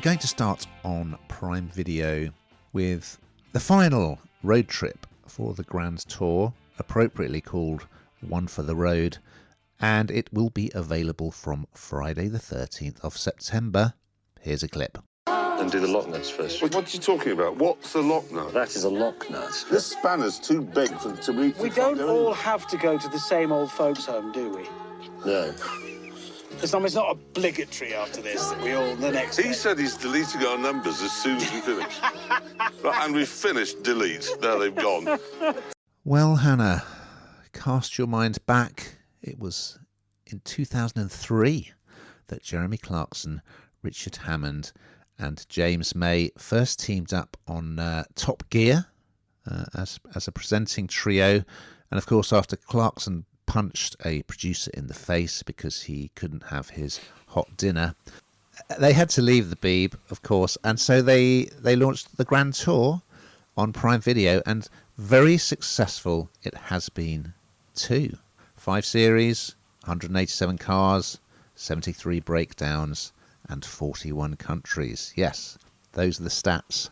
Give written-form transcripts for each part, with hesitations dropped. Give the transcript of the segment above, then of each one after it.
going to start on Prime Video with the final road trip for the Grand Tour, appropriately called One for the Road, and it will be available from Friday the 13th of September. Here's a clip. And do the lock nuts first. What are you talking about? What's the lock nut? That is a lock nut. This spanner's too big to reach. We don't all have to go to the same old folks' home, do we? No. It's not obligatory after this that we all the next He day. said he's deleting our numbers as soon as we finish. Right, and we've finished delete. There they've gone. Well, Hannah, cast your mind back. It was in 2003 that Jeremy Clarkson, Richard Hammond and James May first teamed up on Top Gear as a presenting trio. And of course, after Clarkson punched a producer in the face because he couldn't have his hot dinner, they had to leave the Beeb, of course, and so they launched the Grand Tour on Prime Video, and very successful it has been too. 5 series, 187 cars, 73 breakdowns, and 41 countries. Yes, those are the stats.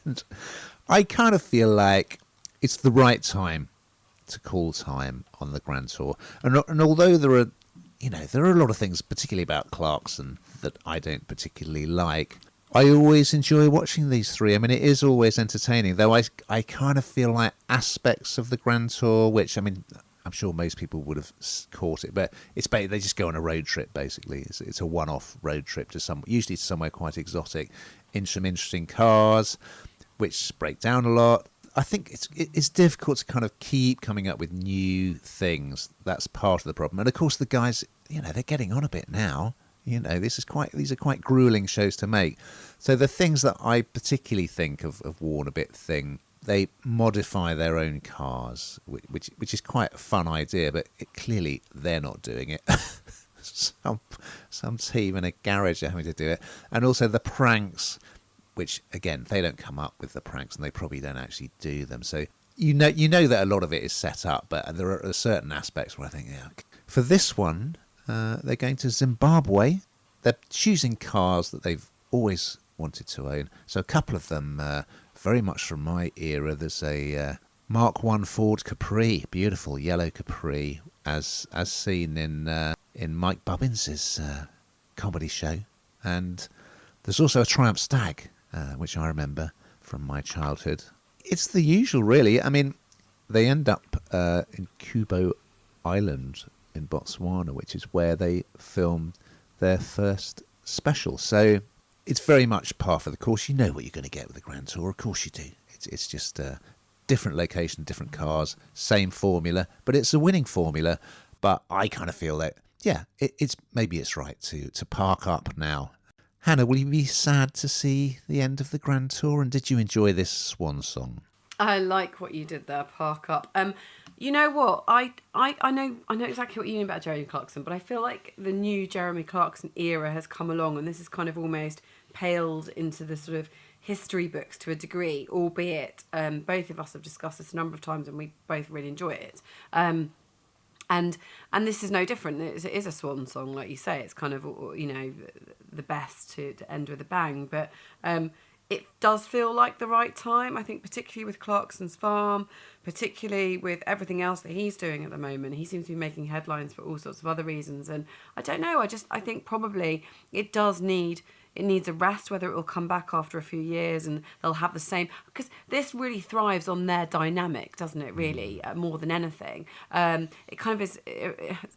And I kind of feel like it's the right time to call time on the Grand Tour. And although there are a lot of things, particularly about Clarkson, that I don't particularly like, I always enjoy watching these three. I mean, it is always entertaining, though I kind of feel like aspects of the Grand Tour, which, I mean, I'm sure most people would have caught it, but they just go on a road trip, basically. It's a one-off road trip usually to somewhere quite exotic, in some interesting cars, which break down a lot. I think it's difficult to kind of keep coming up with new things. That's part of the problem. And of course, the guys, they're getting on a bit now. These are quite grueling shows to make. So the things that I particularly think have worn a bit thin, they modify their own cars, which is quite a fun idea, but clearly they're not doing it. Some team in a garage are having to do it. And also the pranks, which, again, they don't come up with the pranks and they probably don't actually do them. So you know that a lot of it is set up, but there are certain aspects where I think, yeah. For this one, they're going to Zimbabwe. They're choosing cars that they've always wanted to own. So a couple of them very much from my era. There's a Mark I Ford Capri, beautiful yellow Capri, as seen in Mike Bubbins' comedy show. And there's also a Triumph Stag, which I remember from my childhood. It's the usual, really. I mean, they end up in Kubo Island in Botswana, which is where they filmed their first special. So it's very much par for the course. You know what you're going to get with the Grand Tour. Of course you do. It's just a different location, different cars, same formula, but it's a winning formula. But I kind of feel that, yeah, maybe it's right to park up now. Hannah, will you be sad to see the end of the Grand Tour? And did you enjoy this swan song? I like what you did there, park up. You know what? I know exactly what you mean about Jeremy Clarkson, but I feel like the new Jeremy Clarkson era has come along, and this is kind of almost paled into the sort of history books to a degree, albeit both of us have discussed this a number of times and we both really enjoy it. And this is no different. It is a swan song, like you say. It's kind of, the best to end with a bang. But it does feel like the right time, I think, particularly with Clarkson's Farm, particularly with everything else that he's doing at the moment. He seems to be making headlines for all sorts of other reasons. And I don't know, I think probably it needs a rest, whether it will come back after a few years and they'll have the same, because this really thrives on their dynamic, doesn't it, really, more than anything. It kind of is,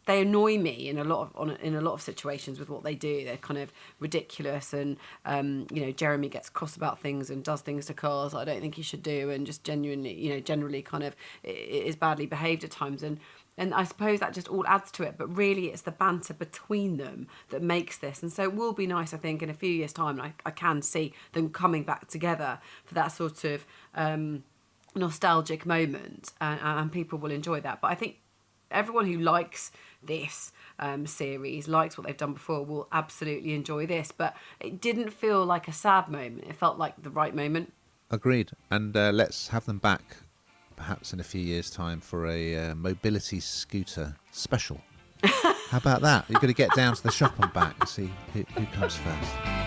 they annoy me in a lot of situations with what they do. They're kind of ridiculous, and Jeremy gets cross about things and does things to cars I don't think he should do, and just generally kind of is badly behaved at times, and I suppose that just all adds to it. But really, it's the banter between them that makes this. And so it will be nice, I think, in a few years' time. I can see them coming back together for that sort of nostalgic moment. And people will enjoy that. But I think everyone who likes this series, likes what they've done before, will absolutely enjoy this. But it didn't feel like a sad moment. It felt like the right moment. Agreed. And let's have them back perhaps in a few years' time for a mobility scooter special. How about that? You've got to get down to the shop and back and see who comes first.